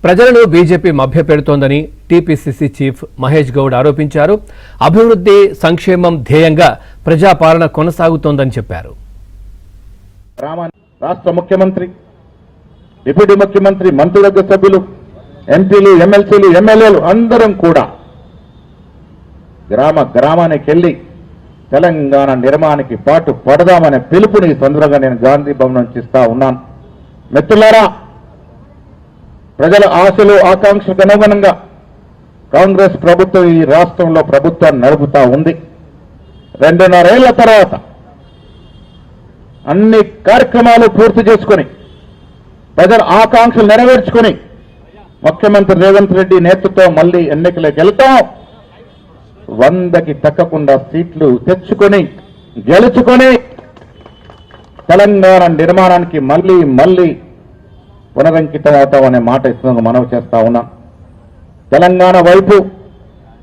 ప్రజలను బీజేపీ మభ్యపెడుతోందని TPCC chief Mahesh Goud ఆరోపించారు. అభివృద్ధి సంక్షేమం ధ్యేయంగా ప్రజాపాలన కొనసాగుతోందని చెప్పారు. రాష్ట్ర ముఖ్యమంత్రి, డిప్యూటీ ముఖ్యమంత్రి, మంత్రివర్గ సభ్యులు, ఎంపీలు, ఎమ్మెల్సీలు, ఎమ్మెల్యేలు అందరం కూడా గ్రామానికి వెళ్లి తెలంగాణ నిర్మాణానికి పాటు పడదామనే పిలుపుని ఈ సందర్భంగా నేను గాంధీ భవన్ నుంచి ఇస్తా ఉన్నాను. మిత్రులారా, ప్రజల ఆశలు ఆకాంక్షలకు అనుగుణంగా కాంగ్రెస్ ప్రభుత్వం ఈ రాష్ట్రంలో ప్రభుత్వాన్ని నడుపుతా ఉంది. 2.5 ఏళ్ల తర్వాత అన్ని కార్యక్రమాలు పూర్తి చేసుకుని ప్రజల ఆకాంక్షలు నెరవేర్చుకుని ముఖ్యమంత్రి రేవంత్ రెడ్డి నేతృత్వం మళ్లీ ఎన్నికలకు వెళ్తాం. 100కి తగ్గకుండా సీట్లు తెచ్చుకొని గెలుచుకొని తెలంగాణ నిర్మాణానికి మళ్లీ పునరంకితం అవుతామనే మాట ఇస్తున్నాను, మనవి చేస్తా ఉన్నాం. తెలంగాణ వైపు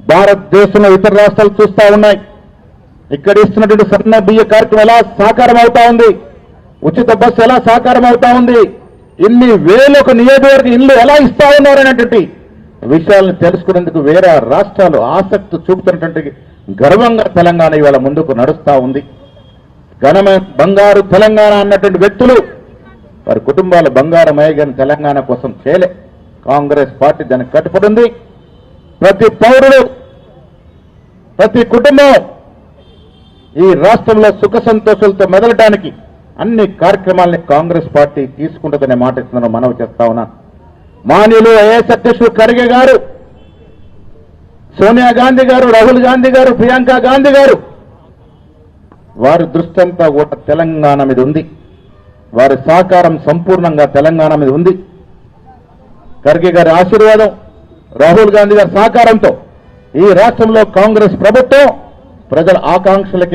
భారతదేశంలో ఇతర రాష్ట్రాలు చూస్తా ఉన్నాయి. ఇక్కడ ఇస్తున్నటువంటి సన్న బియ్య కార్యక్రమం ఎలా సాకారం అవుతా ఉంది, ఉచిత బస్సు ఎలా సాకారం అవుతా ఉంది, ఇన్ని వేలకు నియోజకవర్గ ఇల్లు ఎలా ఇస్తా ఉన్నారనేటువంటి విషయాలను తెలుసుకునేందుకు వేరే రాష్ట్రాలు ఆసక్తి చూపుతున్నటువంటి గర్వంగా తెలంగాణ ఇవాళ ముందుకు నడుస్తా ఉంది. ఘనమైన బంగారు తెలంగాణ అన్నటువంటి వ్యక్తులు వారి కుటుంబాల బంగారమయ్యగాని తెలంగాణ కోసం చేయలే. కాంగ్రెస్ పార్టీ దానికి కట్టుబడి ఉంది. ప్రతి పౌరుడు, ప్రతి కుటుంబం ఈ రాష్ట్రంలో సుఖ సంతోషాలతో మెదలడానికి అన్ని కార్యక్రమాలని కాంగ్రెస్ పార్టీ తీసుకుంటుందనే మాట ఇస్తున్నాను, మనవి చేస్తా ఉన్నాను. మాన్యులు ఐఏఎస్ అధ్యక్షుడు ఖర్గే గారు, సోనియా గాంధీ గారు, రాహుల్ గాంధీ గారు, ప్రియాంక గాంధీ గారు, వారి దృష్టి అంతా కూడా తెలంగాణ మీద ఉంది. వారి సహకారం సంపూర్ణంగా తెలంగాణ మీద ఉంది. ఖర్గే గారి ఆశీర్వాదం, రాహుల్ గాంధీ గారి సహకారంతో ఈ రాష్ట్రంలో కాంగ్రెస్ ప్రభుత్వం ప్రజల ఆకాంక్షలకి